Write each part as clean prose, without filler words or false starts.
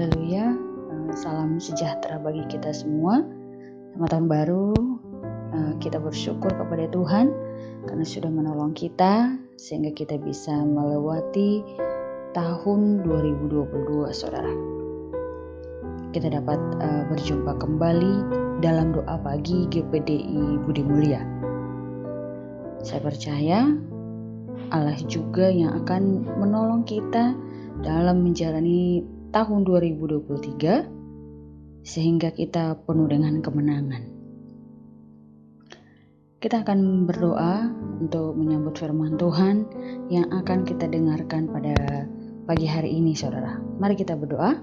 Haleluya, salam sejahtera bagi kita semua. Selamat tahun baru. Kita bersyukur kepada Tuhan karena sudah menolong kita sehingga kita bisa melewati tahun 2022, saudara. Kita dapat berjumpa kembali dalam doa pagi GPDI Budi Mulia. Saya percaya Allah juga yang akan menolong kita dalam menjalani tahun 2023 sehingga kita penuh dengan kemenangan. Kita akan berdoa untuk menyambut firman Tuhan yang akan kita dengarkan pada pagi hari ini, saudara. Mari kita berdoa.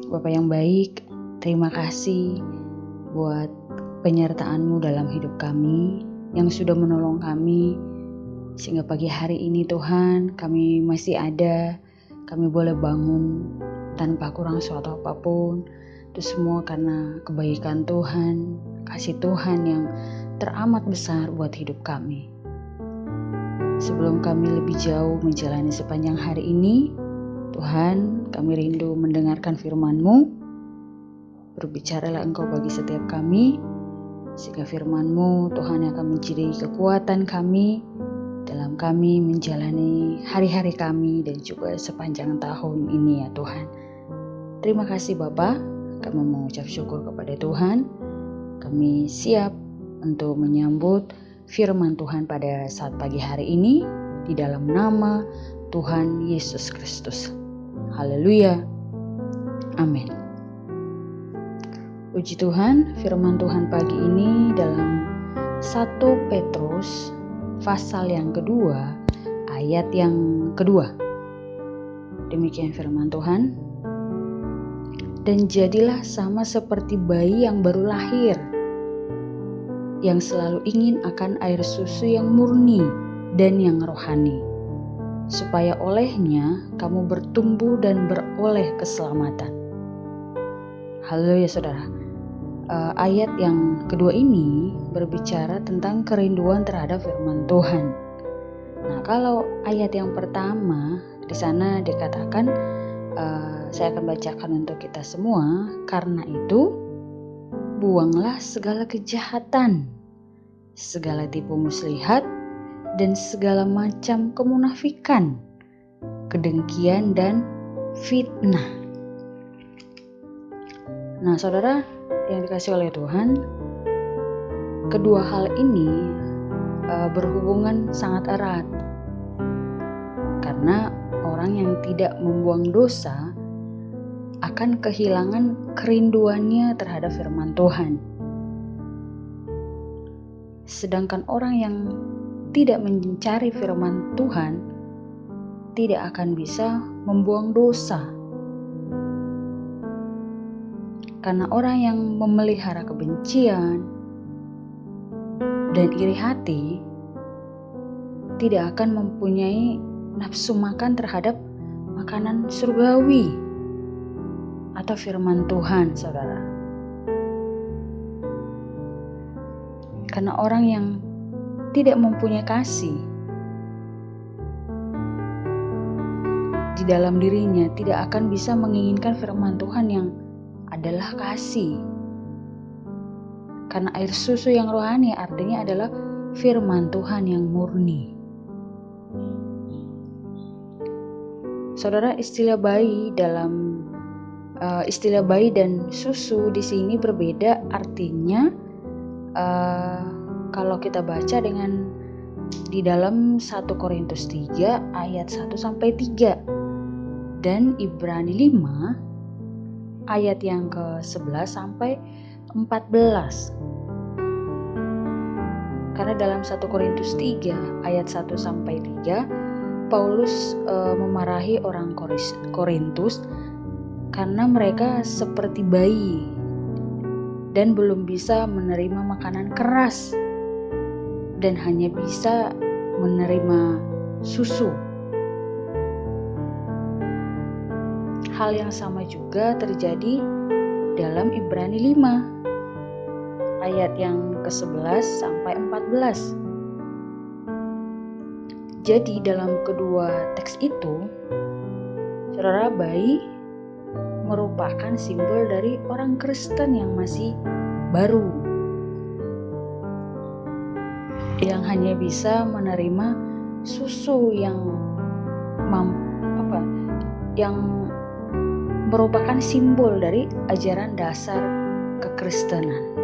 Bapa yang baik, terima kasih buat penyertaan-Mu dalam hidup kami yang sudah menolong kami sehingga pagi hari ini Tuhan kami masih ada. Kami boleh bangun tanpa kurang suatu apapun. Itu semua karena kebaikan Tuhan, kasih Tuhan yang teramat besar buat hidup kami. Sebelum kami lebih jauh menjalani sepanjang hari ini, Tuhan, kami rindu mendengarkan firman-Mu. Berbicaralah Engkau bagi setiap kami, sehingga firman-Mu Tuhan yang akan menjadi kekuatan kami dalam kami menjalani hari-hari kami dan juga sepanjang tahun ini ya Tuhan. Terima kasih Bapa, kami mengucap syukur kepada Tuhan. Kami siap untuk menyambut firman Tuhan pada saat pagi hari ini di dalam nama Tuhan Yesus Kristus. Haleluya. Amin. Puji Tuhan, firman Tuhan pagi ini dalam 1 Petrus pasal yang kedua, ayat yang kedua. Demikian firman Tuhan. Dan jadilah sama seperti bayi yang baru lahir, yang selalu ingin akan air susu yang murni dan yang rohani, supaya olehnya kamu bertumbuh dan beroleh keselamatan. Haleluya saudara. Ayat yang kedua ini berbicara tentang kerinduan terhadap firman Tuhan. Nah, kalau ayat yang pertama di sana dikatakan, saya akan bacakan untuk kita semua. Karena itu, buanglah segala kejahatan, segala tipu muslihat, dan segala macam kemunafikan, kedengkian dan fitnah. Nah, saudara yang dikasih oleh Tuhan, kedua hal ini berhubungan sangat erat. Karena orang yang tidak membuang dosa akan kehilangan kerinduannya terhadap firman Tuhan. Sedangkan orang yang tidak mencari firman Tuhan tidak akan bisa membuang dosa. Karena orang yang memelihara kebencian dan iri hati tidak akan mempunyai nafsu makan terhadap makanan surgawi atau firman Tuhan, saudara. Karena orang yang tidak mempunyai kasih di dalam dirinya tidak akan bisa menginginkan firman Tuhan yang adalah kasih. Karena air susu yang rohani artinya adalah firman Tuhan yang murni. Saudara, istilah bayi dan susu di sini berbeda artinya. Kalau kita baca dengan di dalam 1 Korintus 3 ayat 1 sampai 3 dan Ibrani 5 ayat yang ke-11 sampai 14. Karena dalam 1 Korintus 3 ayat 1 sampai 3 Paulus memarahi orang Korintus karena mereka seperti bayi dan belum bisa menerima makanan keras dan hanya bisa menerima susu. Hal yang sama juga terjadi dalam Ibrani 5 ayat yang ke-11 sampai 14. Jadi dalam kedua teks itu, saudara, bayi merupakan simbol dari orang Kristen yang masih baru, yang hanya bisa menerima susu yang merupakan simbol dari ajaran dasar kekristenan.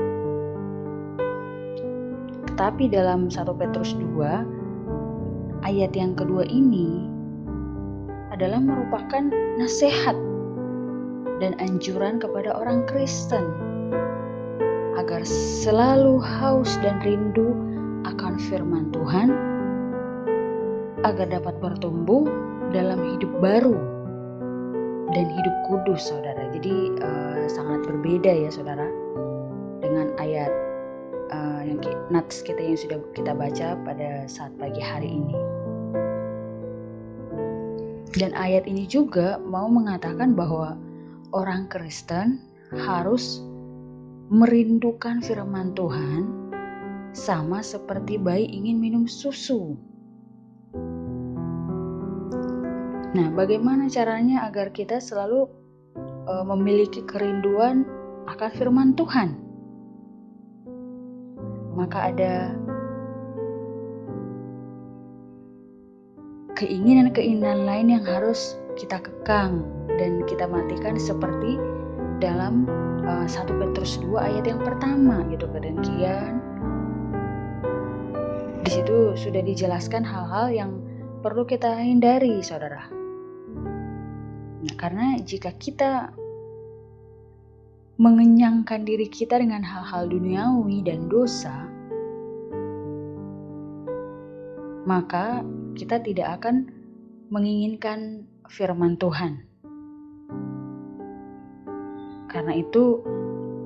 Tetapi dalam 1 Petrus 2 ayat yang kedua ini adalah merupakan nasihat dan anjuran kepada orang Kristen agar selalu haus dan rindu akan firman Tuhan, agar dapat bertumbuh dalam hidup baru dan hidup kudus, saudara. Jadi sangat berbeda ya, saudara, dengan ayat yang nats kita yang sudah kita baca pada saat pagi hari ini. Dan ayat ini juga mau mengatakan bahwa orang Kristen harus merindukan firman Tuhan sama seperti bayi ingin minum susu. Nah, bagaimana caranya agar kita selalu memiliki kerinduan akan firman Tuhan? Maka ada keinginan-keinginan lain yang harus kita kekang dan kita matikan, seperti dalam 1 Petrus 2 ayat yang pertama, yaitu kedengkian. Di situ sudah dijelaskan hal-hal yang perlu kita hindari, saudara. Nah, karena jika kita mengenyangkan diri kita dengan hal-hal duniawi dan dosa, maka kita tidak akan menginginkan firman Tuhan. Karena itu,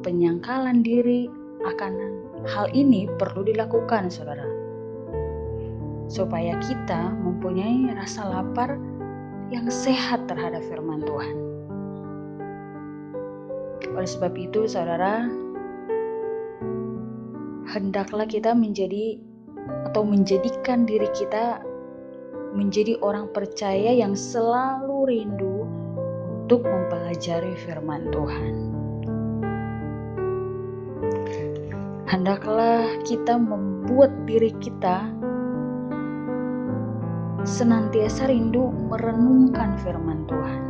penyangkalan diri akan hal ini perlu dilakukan, saudara, supaya kita mempunyai rasa lapar yang sehat terhadap firman Tuhan. Oleh sebab itu, saudara, hendaklah kita menjadikan diri kita menjadi orang percaya yang selalu rindu untuk mempelajari firman Tuhan. Hendaklah kita membuat diri kita senantiasa rindu merenungkan firman Tuhan.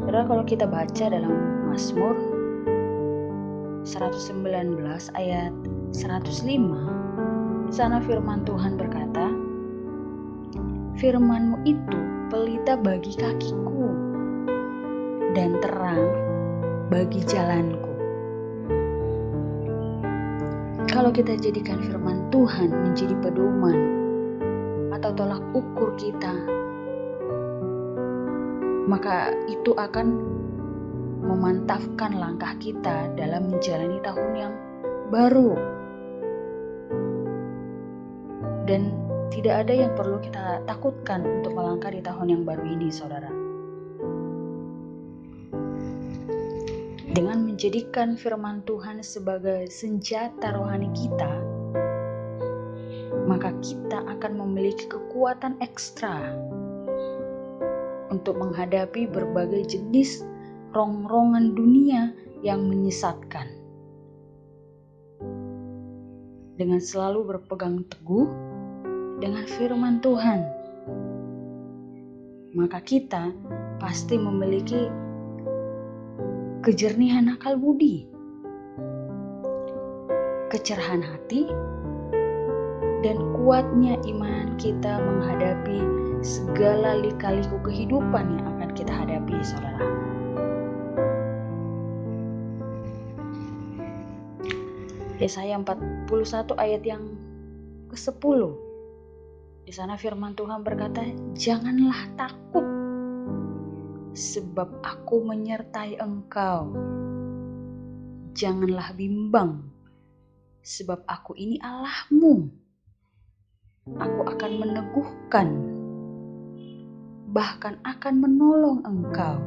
Saudara, kalau kita baca dalam Mazmur 119 ayat 105, di sana firman Tuhan berkata, "Firman-Mu itu pelita bagi kakiku dan terang bagi jalanku." Kalau kita jadikan firman Tuhan menjadi pedoman atau tolak ukur kita, maka itu akan memantapkan langkah kita dalam menjalani tahun yang baru. Dan tidak ada yang perlu kita takutkan untuk melangkah di tahun yang baru ini, saudara. Dengan menjadikan firman Tuhan sebagai senjata rohani kita, maka kita akan memiliki kekuatan ekstra untuk menghadapi berbagai jenis rongrongan dunia yang menyesatkan. Dengan selalu berpegang teguh dengan firman Tuhan, maka kita pasti memiliki kejernihan akal budi, kecerahan hati, dan kuatnya iman kita menghadapi segala lika-liku kehidupan yang akan kita hadapi, saudara. Yesaya 41 ayat yang ke-10. Di sana firman Tuhan berkata, "Janganlah takut, sebab aku menyertai engkau. Janganlah bimbang, sebab aku ini Allahmu. Aku akan meneguhkan, bahkan akan menolong engkau.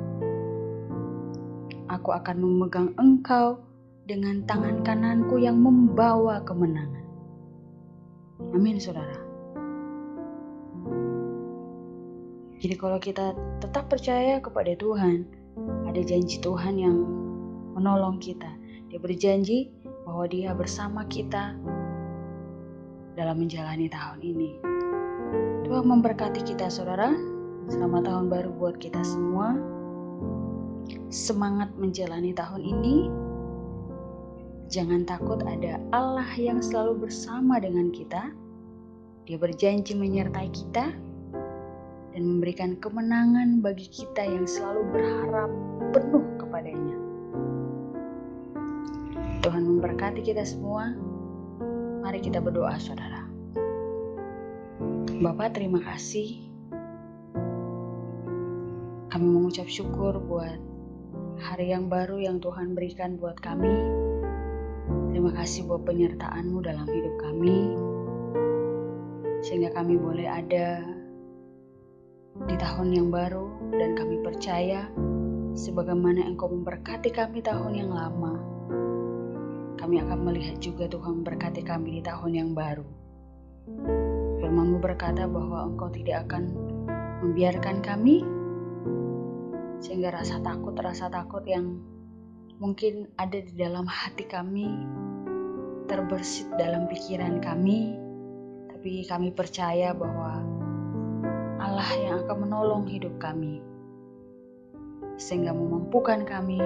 Aku akan memegang engkau dengan tangan kananku yang membawa kemenangan." Amin, saudara. Jadi kalau kita tetap percaya kepada Tuhan, ada janji Tuhan yang menolong kita. Dia berjanji bahwa Dia bersama kita dalam menjalani tahun ini. Tuhan memberkati kita saudara. Selamat tahun baru buat kita semua. Semangat menjalani tahun ini. Jangan takut, ada Allah yang selalu bersama dengan kita. Dia berjanji menyertai kita dan memberikan kemenangan bagi kita yang selalu berharap penuh kepadanya. Tuhan memberkati kita semua. Mari kita berdoa saudara. Bapa, terima kasih. Kami mengucap syukur buat hari yang baru yang Tuhan berikan buat kami. Terima kasih buat penyertaan-Mu dalam hidup kami, sehingga kami boleh ada di tahun yang baru, dan kami percaya sebagaimana Engkau memberkati kami tahun yang lama, kami akan melihat juga Tuhan memberkati kami di tahun yang baru. Firman-Mu berkata bahwa Engkau tidak akan membiarkan kami, sehingga rasa takut yang mungkin ada di dalam hati kami, terbersit dalam pikiran kami, tapi kami percaya bahwa Allah yang akan menolong hidup kami, sehingga memampukan kami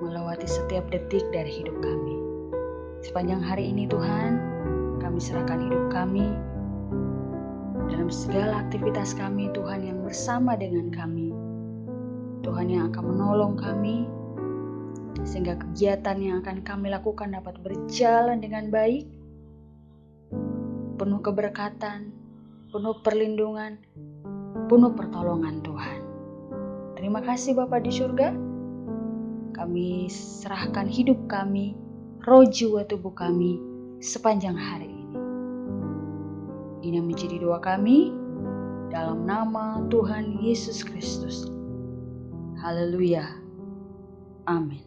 melewati setiap detik dari hidup kami. Sepanjang hari ini Tuhan, kami serahkan hidup kami, dalam segala aktivitas kami Tuhan yang bersama dengan kami, Tuhan yang akan menolong kami, sehingga kegiatan yang akan kami lakukan dapat berjalan dengan baik, penuh keberkatan, penuh perlindungan, penuh pertolongan Tuhan. Terima kasih Bapa di surga. Kami serahkan hidup kami, roh jiwa tubuh kami sepanjang hari ini. Ini menjadi doa kami dalam nama Tuhan Yesus Kristus. Haleluya. Amin.